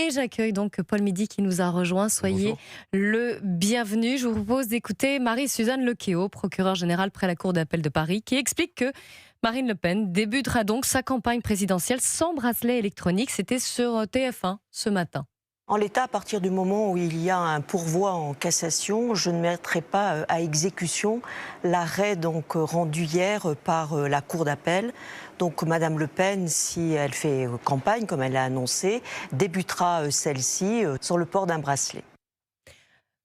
Et j'accueille donc Paul Midi qui nous a rejoint. Soyez Bonjour. le bienvenu. Je vous propose d'écouter Marie-Suzanne Lequéot, procureure générale près la Cour d'appel de Paris, qui explique que Marine Le Pen débutera donc sa campagne présidentielle sans bracelet électronique. C'était sur TF1 ce matin. En l'état, à partir du moment où il y a un pourvoi en cassation, je ne mettrai pas à exécution l'arrêt donc rendu hier par la Cour d'appel. Donc Madame Le Pen, si elle fait campagne, comme elle l'a annoncé, débutera celle-ci sur le port d'un bracelet.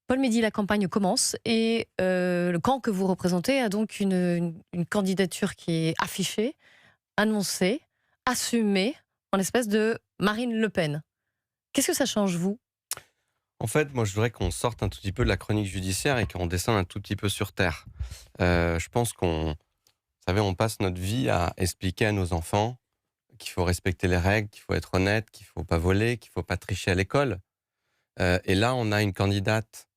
Paul Midi, la campagne commence et le camp que vous représentez a donc une candidature qui est affichée, annoncée, assumée en l'espèce de Marine Le Pen. Qu'est-ce que ça change, vous ? En fait, moi, je voudrais qu'on sorte un tout petit peu de la chronique judiciaire et qu'on descende un tout petit peu sur terre. Je pense vous savez, on passe notre vie à expliquer à nos enfants qu'il faut respecter les règles, qu'il faut être honnête, qu'il ne faut pas voler, qu'il ne faut pas tricher à l'école. Et là, on a une candidate,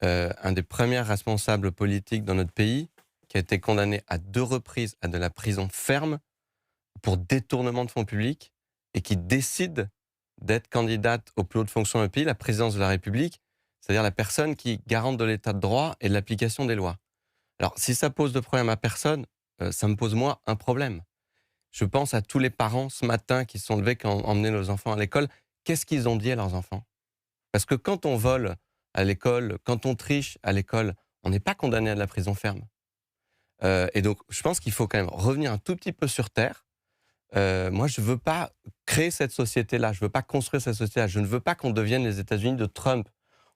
un des premiers responsables politiques dans notre pays, qui a été condamné à 2 reprises à de la prison ferme pour détournement de fonds publics et qui décide d'être candidate au plus haute fonction du pays, la présidence de la République, c'est-à-dire la personne qui garante de l'état de droit et de l'application des lois. Alors, si ça pose de problème à personne, ça me pose, moi, un problème. Je pense à tous les parents ce matin qui se sont levés quand on emmenait nos enfants à l'école. Qu'est-ce qu'ils ont dit à leurs enfants ? Parce que quand on vole à l'école, quand on triche à l'école, on n'est pas condamné à de la prison ferme. Et donc, je pense qu'il faut quand même revenir un tout petit peu sur terre. Moi, je ne veux pas créer cette société-là, je ne veux pas construire cette société-là, je ne veux pas qu'on devienne les États-Unis de Trump,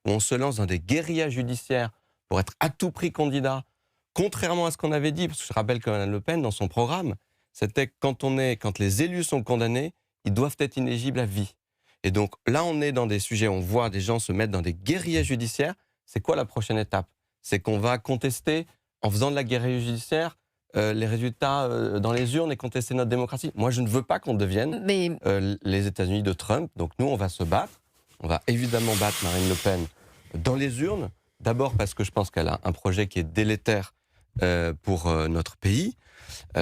où on se lance dans des guérillas judiciaires pour être à tout prix candidat, contrairement à ce qu'on avait dit, parce que je rappelle que Mme Le Pen, dans son programme, c'était que quand les élus sont condamnés, ils doivent être inéligibles à vie. Et donc là, on est dans des sujets, on voit des gens se mettre dans des guérillas judiciaires. C'est quoi la prochaine étape ? C'est qu'on va contester, en faisant de la guérilla judiciaire, les résultats dans les urnes et contester notre démocratie. Moi, je ne veux pas qu'on devienne les États-Unis de Trump. Donc nous, on va se battre. On va évidemment battre Marine Le Pen dans les urnes. D'abord parce que je pense qu'elle a un projet qui est délétère pour notre pays, qui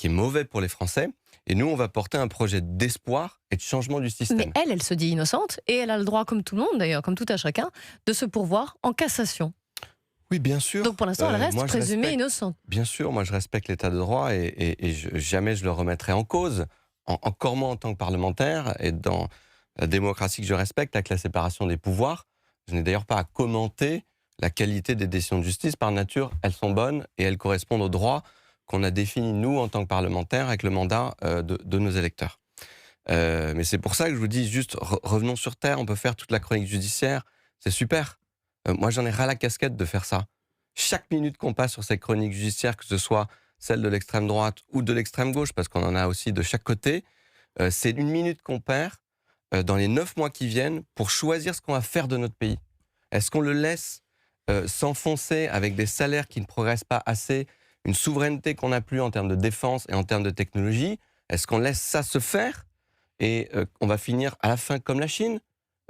est mauvais pour les Français. Et nous, on va porter un projet d'espoir et de changement du système. Mais elle se dit innocente et elle a le droit, comme tout le monde d'ailleurs, comme tout à chacun, de se pourvoir en cassation. Oui, bien sûr. Donc pour l'instant, elle reste présumée innocente. Bien sûr, moi je respecte l'état de droit et jamais je le remettrai en cause, encore moins en tant que parlementaire et dans la démocratie que je respecte, avec la séparation des pouvoirs. Je n'ai d'ailleurs pas à commenter la qualité des décisions de justice. Par nature, elles sont bonnes et elles correspondent aux droits qu'on a définis, nous, en tant que parlementaires, avec le mandat de nos électeurs. Mais c'est pour ça que je vous dis, juste revenons sur terre, on peut faire toute la chronique judiciaire, c'est super. Moi, j'en ai ras la casquette de faire ça. Chaque minute qu'on passe sur ces chroniques judiciaires, que ce soit celle de l'extrême droite ou de l'extrême gauche, parce qu'on en a aussi de chaque côté, c'est une minute qu'on perd dans les 9 mois qui viennent pour choisir ce qu'on va faire de notre pays. Est-ce qu'on le laisse s'enfoncer avec des salaires qui ne progressent pas assez, une souveraineté qu'on n'a plus en termes de défense et en termes de technologie? Est-ce qu'on laisse ça se faire et on va finir à la fin comme la Chine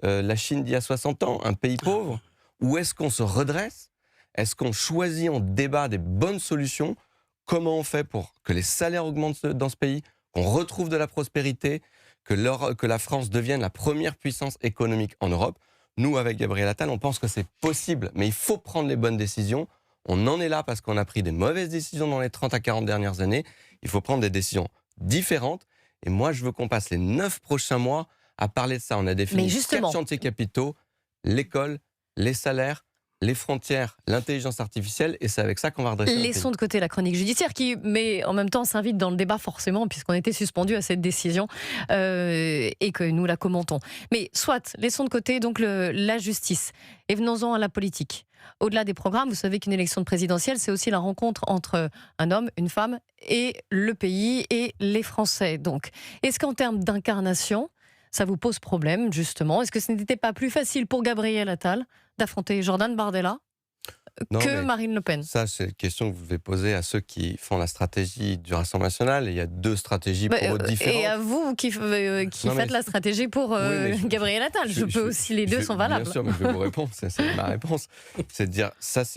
d'il y a 60 ans, un pays pauvre? Ou est-ce qu'on se redresse? Est-ce qu'on choisit, on débat des bonnes solutions? Comment on fait pour que les salaires augmentent dans ce pays, qu'on retrouve de la prospérité, que la France devienne la première puissance économique en Europe? Nous, avec Gabriel Attal, on pense que c'est possible, mais il faut prendre les bonnes décisions. On en est là parce qu'on a pris des mauvaises décisions dans les 30 à 40 dernières années. Il faut prendre des décisions différentes. Et moi, je veux qu'on passe les 9 prochains mois à parler de ça. On a défini 4 chantiers capitaux: l'école, les salaires, les frontières, l'intelligence artificielle, et c'est avec ça qu'on va redresser le pays. Laissons de côté la chronique judiciaire qui, mais en même temps, s'invite dans le débat forcément, puisqu'on était suspendu à cette décision et que nous la commentons. Mais soit, laissons de côté donc la justice et venons-en à la politique. Au-delà des programmes, vous savez qu'une élection présidentielle, c'est aussi la rencontre entre un homme, une femme et le pays et les Français. Donc, est-ce qu'en termes d'incarnation, ça vous pose problème, justement? Est-ce que ce n'était pas plus facile pour Gabriel Attal d'affronter Jordan Bardella que Marine Le Pen? Ça, c'est une question que vous devez poser à ceux qui font la stratégie du Rassemblement national. Et il y a 2 stratégies pour eux différentes. Et à vous qui faites la stratégie pour Gabriel Attal. Les deux sont valables. Bien sûr, mais je vais vous répondre, c'est ma réponse. C'est de dire,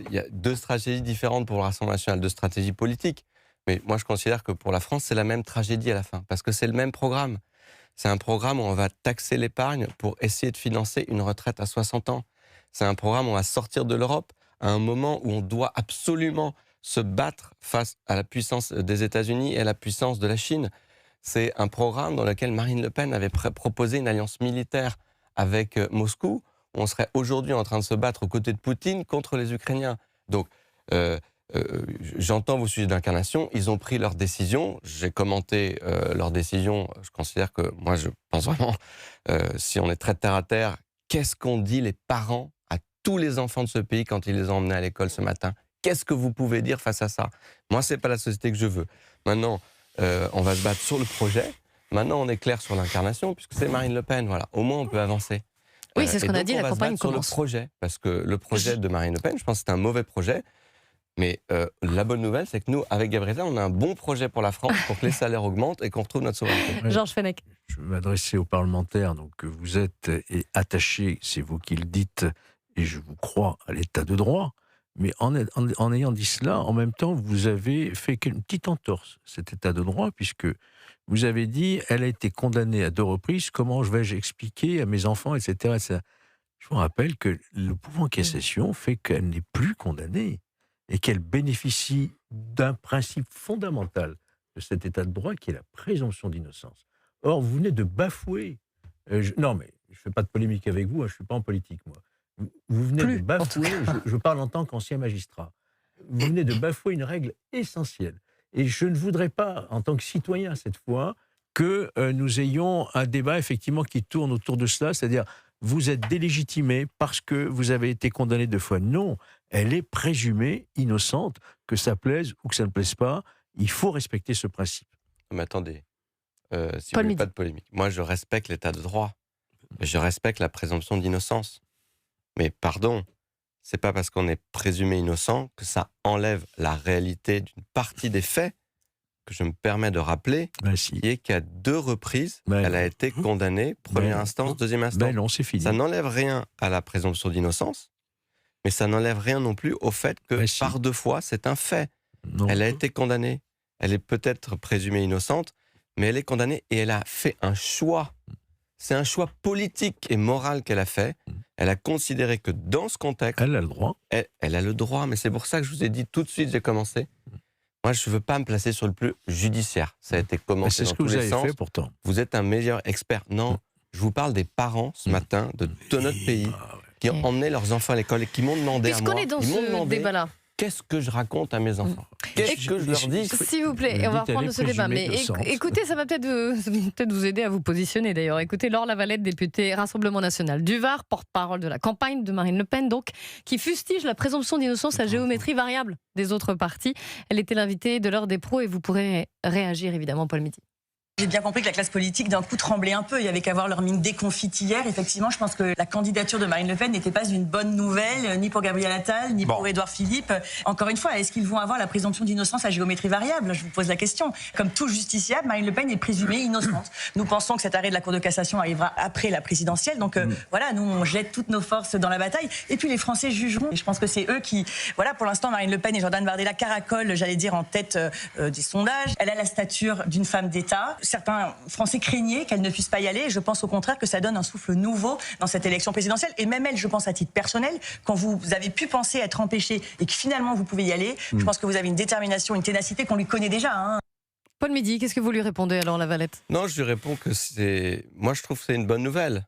il y a 2 stratégies différentes pour le Rassemblement national, 2 stratégies politiques. Mais moi, je considère que pour la France, c'est la même tragédie à la fin, parce que c'est le même programme. C'est un programme où on va taxer l'épargne pour essayer de financer une retraite à 60 ans. C'est un programme où on va sortir de l'Europe à un moment où on doit absolument se battre face à la puissance des États-Unis et à la puissance de la Chine. C'est un programme dans lequel Marine Le Pen avait proposé une alliance militaire avec Moscou. On serait aujourd'hui en train de se battre aux côtés de Poutine contre les Ukrainiens. Donc, j'entends vos sujets d'incarnation. Ils ont pris leur décision. J'ai commenté leur décision. Je considère que, moi, je pense vraiment, si on est très terre à terre, qu'est-ce qu'ont dit les parents à tous les enfants de ce pays quand ils les ont emmenés à l'école ce matin? Qu'est-ce que vous pouvez dire face à ça? Moi, c'est pas la société que je veux. Maintenant, on va se battre sur le projet. Maintenant, on est clair sur l'incarnation, puisque c'est Marine Le Pen. Voilà. Au moins, on peut avancer. Oui, c'est ce qu'on a dit, la campagne sur commence. le projet, parce que le projet de Marine Le Pen, je pense que c'est un mauvais projet. Mais la bonne nouvelle, c'est que nous, avec Gabriela, on a un bon projet pour la France, pour que les salaires augmentent et qu'on retrouve notre souveraineté. Ouais. Georges Fenech. Je vais m'adresser aux parlementaires. Donc, vous êtes attachés, c'est vous qui le dites, et je vous crois, à l'état de droit. Mais en ayant dit cela, en même temps, vous avez fait une petite entorse, cet état de droit, puisque vous avez dit, elle a été condamnée à 2 reprises, comment vais-je expliquer à mes enfants, etc., etc. Je vous rappelle que le pouvoir en cassation fait qu'elle n'est plus condamnée et qu'elle bénéficie d'un principe fondamental de cet état de droit qui est la présomption d'innocence. Or, vous venez de bafouer... non, mais je ne fais pas de polémique avec vous, je ne suis pas en politique, moi. Vous venez de bafouer, je parle en tant qu'ancien magistrat, vous venez de bafouer une règle essentielle. Et je ne voudrais pas, en tant que citoyen cette fois, que nous ayons un débat effectivement qui tourne autour de cela, c'est-à-dire vous êtes délégitimé parce que vous avez été condamné 2 fois. Non, elle est présumée innocente, que ça plaise ou que ça ne plaise pas. Il faut respecter ce principe. Mais attendez, si vous voulez pas de polémique, moi je respecte l'état de droit, je respecte la présomption d'innocence. Mais pardon, c'est pas parce qu'on est présumé innocent que ça enlève la réalité d'une partie des faits que je me permets de rappeler, qui est qu'à 2 reprises, elle a été condamnée, première instance, deuxième instance. Non, c'est fini. Ça n'enlève rien à la présomption d'innocence, mais ça n'enlève rien non plus au fait que par 2 fois, c'est un fait. Non. Elle a été condamnée. Elle est peut-être présumée innocente, mais elle est condamnée et elle a fait un choix. C'est un choix politique et moral qu'elle a fait. Elle a considéré que dans ce contexte... Elle a le droit. Elle a le droit, mais c'est pour ça que je vous ai dit tout de suite, j'ai commencé. Moi, je ne veux pas me placer sur le plus judiciaire. Ça a été commencé dans tous les sens. C'est ce que vous avez fait pourtant. Vous êtes un meilleur expert. Non, je vous parle des parents ce matin de tout notre pays qui ont emmené leurs enfants à l'école et qui m'ont demandé à moi... Puisqu'on est dans ce débat-là. Qu'est-ce que je raconte à mes enfants? Qu'est-ce que je leur dis? S'il vous plaît, on va reprendre ce débat. Mais écoutez, ça va peut-être vous aider à vous positionner d'ailleurs. Écoutez, Laure Lavalette, députée Rassemblement National du Var, porte-parole de la campagne de Marine Le Pen, donc, qui fustige la présomption d'innocence à géométrie variable des autres partis. Elle était l'invitée de l'heure des pros et vous pourrez réagir évidemment, Paul Midi. J'ai bien compris que la classe politique, d'un coup, tremblait un peu. Il y avait qu'à voir leur mine déconfite hier. Effectivement, je pense que la candidature de Marine Le Pen n'était pas une bonne nouvelle, ni pour Gabriel Attal, ni pour Édouard Philippe. Encore une fois, est-ce qu'ils vont avoir la présomption d'innocence à géométrie variable? Je vous pose la question. Comme tout justiciable, Marine Le Pen est présumée innocente. Nous pensons que cet arrêt de la Cour de cassation arrivera après la présidentielle. Donc voilà, nous, on jette toutes nos forces dans la bataille. Et puis les Français jugeront. Et je pense que c'est eux qui... Voilà, pour l'instant, Marine Le Pen et Jordan Bardella caracolent, j'allais dire, en tête des sondages. Elle a la stature d'une femme d'État. Certains Français craignaient qu'elle ne puisse pas y aller. Je pense au contraire que ça donne un souffle nouveau dans cette élection présidentielle. Et même elle, je pense à titre personnel, quand vous avez pu penser être empêché et que finalement vous pouvez y aller, je pense que vous avez une détermination, une ténacité qu'on lui connaît déjà. Paul Midi, qu'est-ce que vous lui répondez alors, Lavalette? Non, je lui réponds que c'est... Moi, je trouve que c'est une bonne nouvelle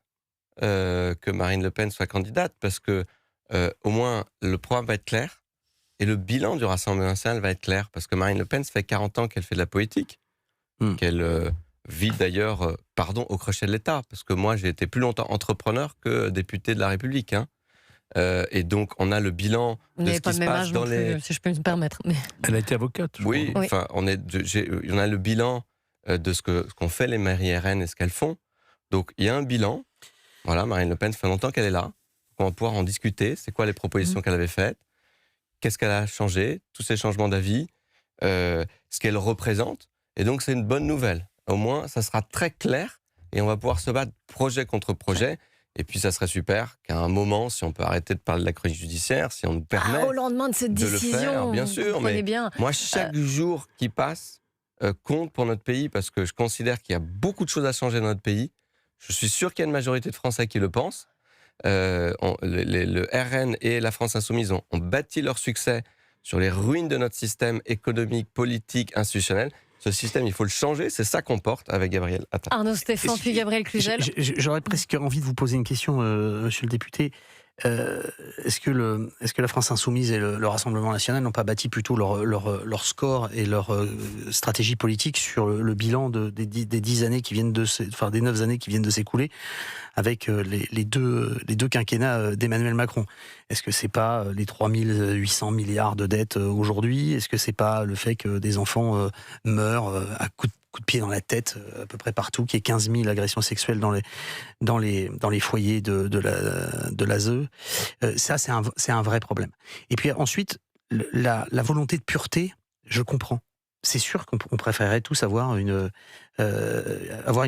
que Marine Le Pen soit candidate parce que au moins le programme va être clair et le bilan du Rassemblement national va être clair parce que Marine Le Pen, ça fait 40 ans qu'elle fait de la politique, qu'elle... vit d'ailleurs, au crochet de l'État, parce que moi j'ai été plus longtemps entrepreneur que député de la République. Et donc on a le bilan de ce qui se passe dans les... Si je peux me permettre. Mais... Elle a été avocate. Oui, enfin, on a le bilan de ce qu'ont fait les mairies RN et ce qu'elles font. Donc il y a un bilan. Voilà, Marine Le Pen, ça fait longtemps qu'elle est là. On va pouvoir en discuter. C'est quoi les propositions qu'elle avait faites? Qu'est-ce qu'elle a changé? Tous ces changements d'avis, ce qu'elle représente. Et donc c'est une bonne nouvelle. Au moins, ça sera très clair et on va pouvoir se battre projet contre projet. Et puis, ça serait super qu'à un moment, si on peut arrêter de parler de la chronique judiciaire, si on nous permet au lendemain de cette décision, le faire, bien sûr. Mais moi, chaque jour qui passe, compte pour notre pays parce que je considère qu'il y a beaucoup de choses à changer dans notre pays. Je suis sûr qu'il y a une majorité de Français qui le pensent. Le RN et la France Insoumise ont bâti leur succès sur les ruines de notre système économique, politique, institutionnel. Ce système, il faut le changer. C'est ça qu'on porte avec Gabriel Attal. Arnaud Stéphan, puis Gabriel Cluzel. J'aurais presque envie de vous poser une question, monsieur le député. Est-ce que la France Insoumise et le Rassemblement National n'ont pas bâti plutôt leur score et leur stratégie politique sur le bilan des 10 années qui viennent des 9 années qui viennent de s'écouler avec les deux quinquennats d'Emmanuel Macron? Est-ce que c'est pas les 3800 milliards de dettes aujourd'hui? Est-ce que c'est pas le fait que des enfants meurent à coups de pied dans la tête à peu près partout, qu'il y ait 15 000 agressions sexuelles dans les foyers de l'ASE? Ça, c'est un vrai problème. Et puis ensuite, la volonté de pureté, je comprends. C'est sûr qu'on préférerait tous avoir une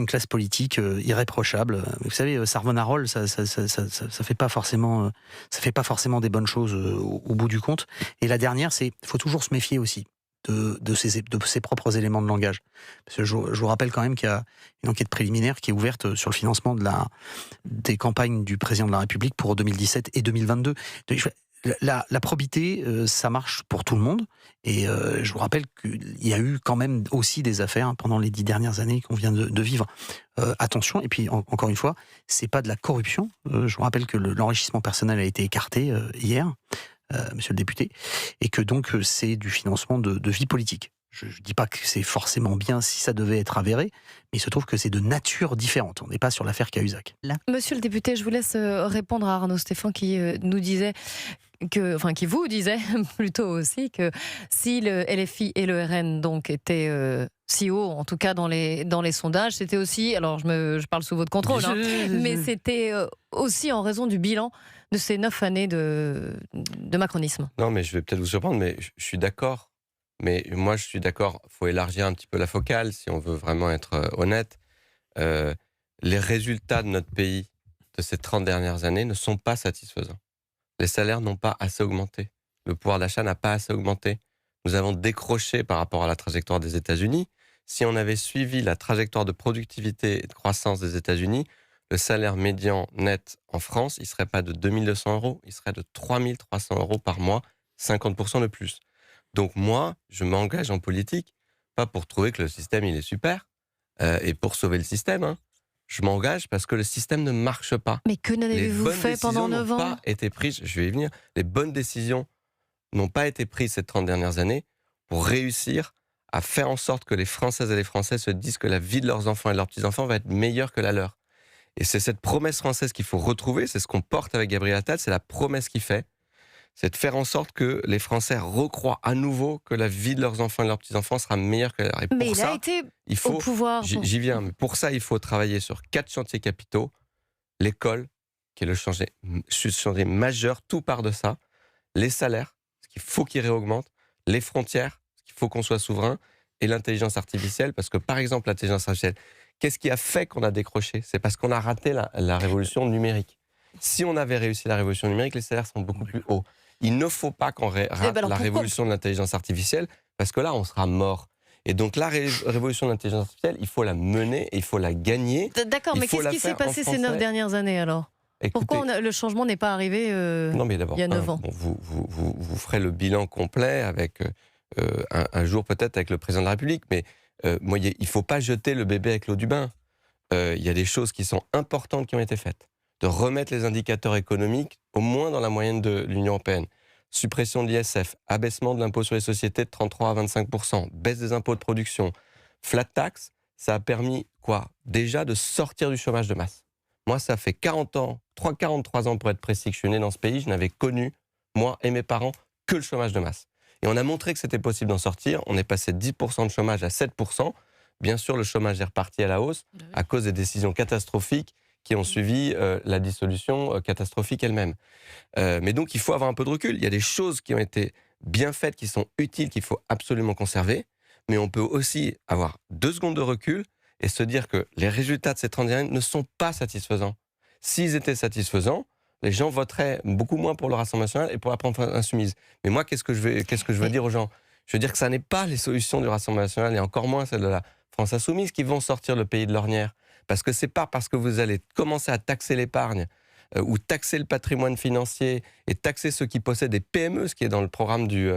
classe politique irréprochable. Mais vous savez, Savonarole, ça fait pas forcément des bonnes choses au bout du compte. Et la dernière, c'est il faut toujours se méfier aussi de ses propres éléments de langage. Parce que je vous rappelle quand même qu'il y a une enquête préliminaire qui est ouverte sur le financement des campagnes du président de la République pour 2017 et 2022. La probité, ça marche pour tout le monde. Et je vous rappelle qu'il y a eu quand même aussi des affaires pendant les 10 dernières années qu'on vient de vivre. Attention, et puis encore une fois, c'est pas de la corruption. Je vous rappelle que l'enrichissement personnel a été écarté hier, monsieur le député, et que donc c'est du financement de vie politique. Je ne dis pas que c'est forcément bien si ça devait être avéré, mais il se trouve que c'est de nature différente. On n'est pas sur l'affaire Cahuzac. Monsieur le député, je vous laisse répondre à Arnaud Stéphan qui nous disait qui vous disait plutôt aussi que si le LFI et le RN donc étaient si haut, en tout cas dans les sondages, c'était aussi, alors je parle sous votre contrôle, mais c'était aussi en raison du bilan de ces 9 années de macronisme. Non, mais je vais peut-être vous surprendre, mais je suis d'accord. Mais moi, je suis d'accord, il faut élargir un petit peu la focale si on veut vraiment être honnête. Les résultats de notre pays de ces 30 dernières années ne sont pas satisfaisants. Les salaires n'ont pas assez augmenté. Le pouvoir d'achat n'a pas assez augmenté. Nous avons décroché par rapport à la trajectoire des États-Unis. Si on avait suivi la trajectoire de productivité et de croissance des États-Unis, le salaire médian net en France, il ne serait pas de 2200 €, il serait de 3300 € par mois, 50% de plus. Donc moi, je m'engage en politique, pas pour trouver que le système il est super, et pour sauver le système, Je m'engage parce que le système ne marche pas. Mais que n'avez-vous fait pendant 9 ans ? Les bonnes décisions n'ont pas été prises, je vais y venir, les bonnes décisions n'ont pas été prises ces 30 dernières années pour réussir à faire en sorte que les Françaises et les Français se disent que la vie de leurs enfants et de leurs petits-enfants va être meilleure que la leur. Et c'est cette promesse française qu'il faut retrouver, c'est ce qu'on porte avec Gabriel Attal, c'est la promesse qu'il fait, c'est de faire en sorte que les Français recroient à nouveau que la vie de leurs enfants et de leurs petits-enfants sera meilleure que la leur. Mais il a été au pouvoir. J'y viens, mais pour ça, il faut travailler sur 4 chantiers capitaux. L'école, qui est le chantier majeur, tout part de ça. Les salaires, ce qu'il faut qu'ils réaugmentent. Les frontières, ce qu'il faut qu'on soit souverain. Et l'intelligence artificielle, parce que par exemple, l'intelligence artificielle, qu'est-ce qui a fait qu'on a décroché ? C'est parce qu'on a raté la révolution numérique. Si on avait réussi la révolution numérique, les salaires sont beaucoup plus hauts. Il ne faut pas qu'on rate la révolution de l'intelligence artificielle, parce que là, on sera mort. Et donc, la révolution de l'intelligence artificielle, il faut la mener et il faut la gagner. D'accord, mais qu'est-ce qui s'est passé ces 9 dernières années, alors ? Écoutez, pourquoi le changement n'est pas arrivé non, mais d'abord, il y a 9 ans vous ferez le bilan complet avec un jour peut-être avec le président de la République, mais moi, il ne faut pas jeter le bébé avec l'eau du bain. Il y a des choses qui sont importantes qui ont été faites. De remettre les indicateurs économiques au moins dans la moyenne de l'Union européenne. Suppression de l'ISF, abaissement de l'impôt sur les sociétés de 33 à 25%, baisse des impôts de production, flat tax, ça a permis déjà de sortir du chômage de masse. Moi, ça fait 43 ans pour être précis que je suis né dans ce pays, je n'avais connu, moi et mes parents, que le chômage de masse. Et on a montré que c'était possible d'en sortir, on est passé de 10% de chômage à 7%. Bien sûr, le chômage est reparti à la hausse à cause des décisions catastrophiques qui ont suivi la dissolution catastrophique elle-même. Mais donc, il faut avoir un peu de recul. Il y a des choses qui ont été bien faites, qui sont utiles, qu'il faut absolument conserver. Mais on peut aussi avoir 2 secondes de recul et se dire que les résultats de ces 30 dernières années ne sont pas satisfaisants. S'ils étaient satisfaisants, les gens voteraient beaucoup moins pour le Rassemblement national et pour la France insoumise. Mais moi, qu'est-ce que je veux dire aux gens ? Je veux dire que ça n'est pas les solutions du Rassemblement national et encore moins celles de la France insoumise qui vont sortir le pays de l'ornière. Parce que c'est pas parce que vous allez commencer à taxer l'épargne ou taxer le patrimoine financier et taxer ceux qui possèdent des PME, ce qui est dans le programme du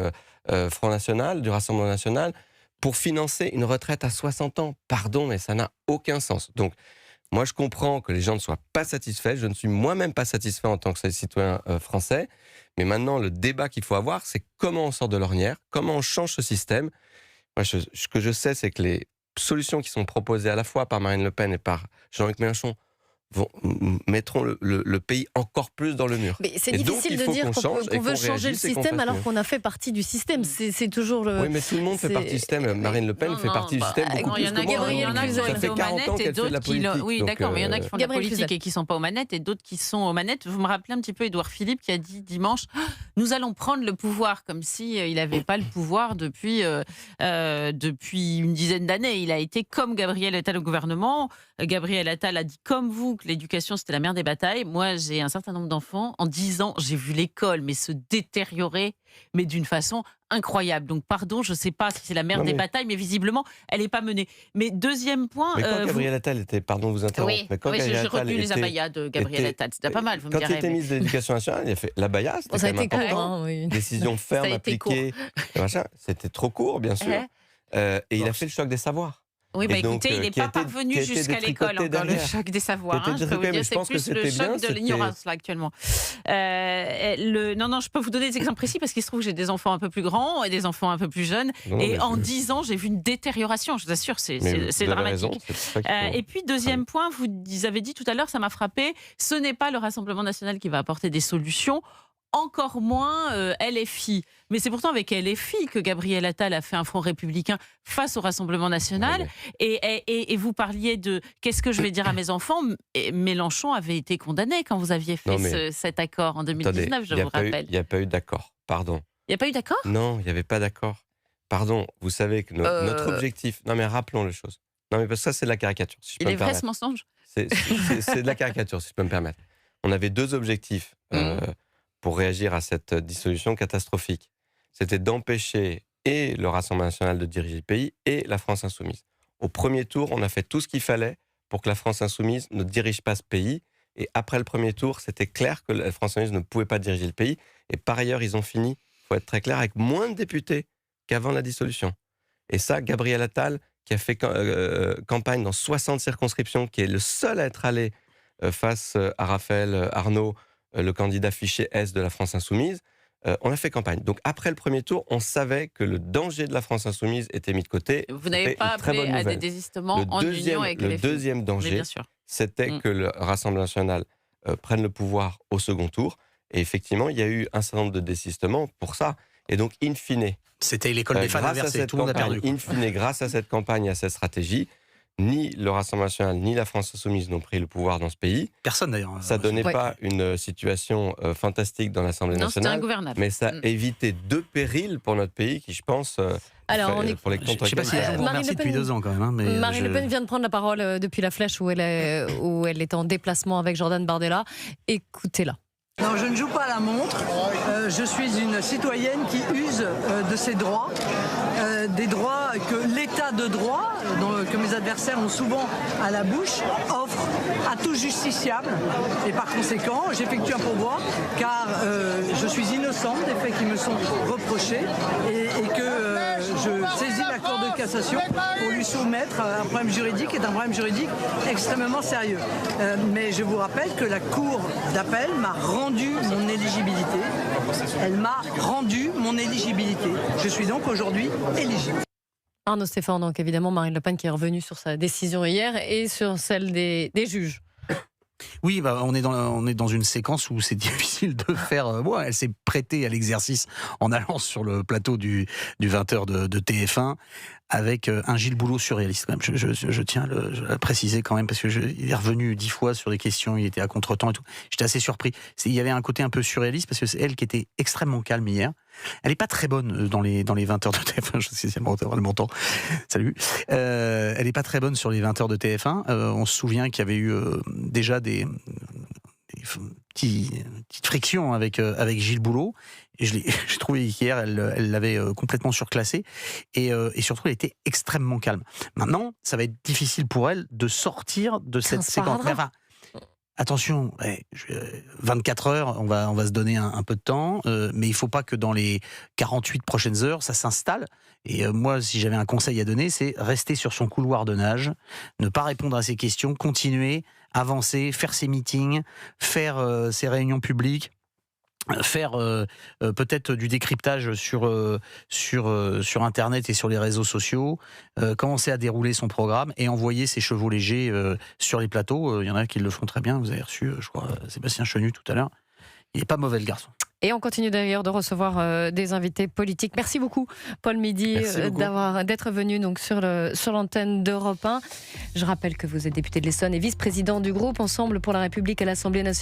Front National, du Rassemblement national, pour financer une retraite à 60 ans. Pardon, mais ça n'a aucun sens. Donc, moi, je comprends que les gens ne soient pas satisfaits. Je ne suis moi-même pas satisfait en tant que citoyen français. Mais maintenant, le débat qu'il faut avoir, c'est comment on sort de l'ornière, comment on change ce système. Moi, ce que je sais, c'est que les solutions qui sont proposées à la fois par Marine Le Pen et par Jean-Luc Mélenchon mettront le pays encore plus dans le mur. Mais c'est difficile de dire qu'on veut changer le système alors qu'on a fait partie du système. C'est toujours le... Oui, mais tout le monde fait partie du système. Marine Le Pen fait partie du système beaucoup plus que moi. Il y en a qui sont aux manettes et d'autres qui... Oui, d'accord, mais il y en a qui font de la politique et qui ne sont pas aux manettes et d'autres qui sont aux manettes. Vous me rappelez un petit peu Édouard Philippe qui a dit dimanche « Nous allons prendre le pouvoir », comme s'il n'avait pas le pouvoir depuis une dizaine d'années. Il a été comme Gabriel Attal au gouvernement. Gabriel Attal a dit comme vous que l'éducation c'était la mère des batailles. Moi j'ai un certain nombre d'enfants. En 10 ans j'ai vu l'école mais se détériorer mais d'une façon incroyable. Donc pardon, je ne sais pas si c'est la mère des batailles, mais visiblement elle n'est pas menée. Mais deuxième point... Mais quand Gabriel Attal était... Pardon de vous interrompre. Oui, j'ai retenu les abayas de Gabriel Attal. C'était pas mal, vous me direz. Quand il était ministre de l'Éducation nationale, il a fait l'abaya, c'était quand même important. Décision ferme, appliquée. C'était trop court, bien sûr. Et il a fait le choc des savoirs. Oui, bah écoutez, il n'est pas parvenu jusqu'à l'école encore, le choc des savoirs. Je peux vous dire, c'est plus le choc de l'ignorance, là, actuellement. Non, je peux vous donner des exemples précis parce qu'il se trouve que j'ai des enfants un peu plus grands et des enfants un peu plus jeunes. Et en 10 ans, j'ai vu une détérioration, je vous assure, c'est dramatique. Et puis, deuxième point, vous avez dit tout à l'heure, ça m'a frappé, ce n'est pas le Rassemblement national qui va apporter des solutions. Encore moins LFI. Mais c'est pourtant avec LFI que Gabriel Attal a fait un front républicain face au Rassemblement national. Et vous parliez de « qu'est-ce que je vais dire à mes enfants ?» Mélenchon avait été condamné quand vous aviez fait cet accord en 2019, je vous rappelle. Il n'y a pas eu d'accord, pardon. Il n'y a pas eu d'accord ? Non, il n'y avait pas d'accord. Pardon, vous savez que notre objectif... Non mais rappelons les choses. Non mais parce que ça c'est de la caricature, si je peux me permettre. Il est vrai ce mensonge ? C'est de la caricature, si je peux me permettre. On avait deux objectifs pour réagir à cette dissolution catastrophique. C'était d'empêcher et le Rassemblement national de diriger le pays et la France insoumise. Au premier tour, on a fait tout ce qu'il fallait pour que la France insoumise ne dirige pas ce pays. Et après le premier tour, c'était clair que la France insoumise ne pouvait pas diriger le pays. Et par ailleurs, ils ont fini, il faut être très clair, avec moins de députés qu'avant la dissolution. Et ça, Gabriel Attal, qui a fait campagne dans 60 circonscriptions, qui est le seul à être allé face à Raphaël Arnaud, le candidat fiché S de la France insoumise, on a fait campagne. Donc après le premier tour, on savait que le danger de la France insoumise était mis de côté. Vous n'avez pas appelé à des désistements en union avec le deuxième danger, c'était que le Rassemblement national prenne le pouvoir au second tour. Et effectivement, il y a eu un certain nombre de désistements pour ça. Et donc, in fine... C'était l'école des fans inversés, tout le monde a perdu. In fine, grâce à cette campagne et à cette stratégie, ni le Rassemblement national, ni la France insoumise n'ont pris le pouvoir dans ce pays. Personne d'ailleurs. Ça ne donnait pas une situation fantastique dans l'Assemblée nationale, mais ça a évité deux périls pour notre pays qui, je pense, pour les contre. Je ne sais pas si je vous remercie depuis 2 ans quand même. Mais Marine Le Pen vient de prendre la parole depuis la Flèche où elle est en déplacement avec Jordan Bardella. Écoutez-la. Non, je ne joue pas à la montre. Je suis une citoyenne qui use de ses droits, des droits que l'état de droit, que mes adversaires ont souvent à la bouche, offre à tout justiciable. Et par conséquent, j'effectue un pourvoi car je suis innocente des faits qui me sont reprochés et que je saisis la Cour de cassation pour lui soumettre un problème juridique qui est un problème juridique extrêmement sérieux. Mais je vous rappelle que la Cour d'appel m'a rendu mon éligibilité. Elle m'a rendu mon éligibilité. Je suis donc aujourd'hui éligible. Arnaud Stéphane, donc évidemment Marine Le Pen qui est revenue sur sa décision hier et sur celle des juges. Oui, on est dans une séquence où c'est difficile de faire... elle s'est prêtée à l'exercice en allant sur le plateau du 20h de TF1 avec un Gilles Boulot surréaliste. Quand même. Je tiens à préciser quand même, parce qu'il est revenu 10 fois sur des questions, il était à contre-temps et tout. J'étais assez surpris. Il y avait un côté un peu surréaliste, parce que c'est elle qui était extrêmement calme hier. Elle n'est pas très bonne dans les 20 heures de TF1, je sais si elle m'entend. Salut. Elle n'est pas très bonne sur les 20 heures de TF1. On se souvient qu'il y avait eu déjà des petite friction avec Gilles Boulot. Et j'ai trouvé qu'hier, elle l'avait complètement surclassé. Et surtout, elle était extrêmement calme. Maintenant, ça va être difficile pour elle de sortir de cette séquence. Attention, 24 heures, on va se donner un peu de temps, mais il ne faut pas que dans les 48 prochaines heures, ça s'installe. Et moi, si j'avais un conseil à donner, c'est rester sur son couloir de nage, ne pas répondre à ses questions, continuer, avancer, faire ses meetings, faire ses réunions publiques, faire peut-être du décryptage sur Internet et sur les réseaux sociaux, commencer à dérouler son programme et envoyer ses chevaux légers sur les plateaux. Il y en a qui le font très bien. Vous avez reçu, je crois, Sébastien Chenu tout à l'heure. Il n'est pas mauvais, le garçon. Et on continue d'ailleurs de recevoir des invités politiques. Merci beaucoup, Paul Midi, d'être venu donc sur l'antenne d'Europe 1. Je rappelle que vous êtes député de l'Essonne et vice-président du groupe Ensemble pour la République à l'Assemblée nationale.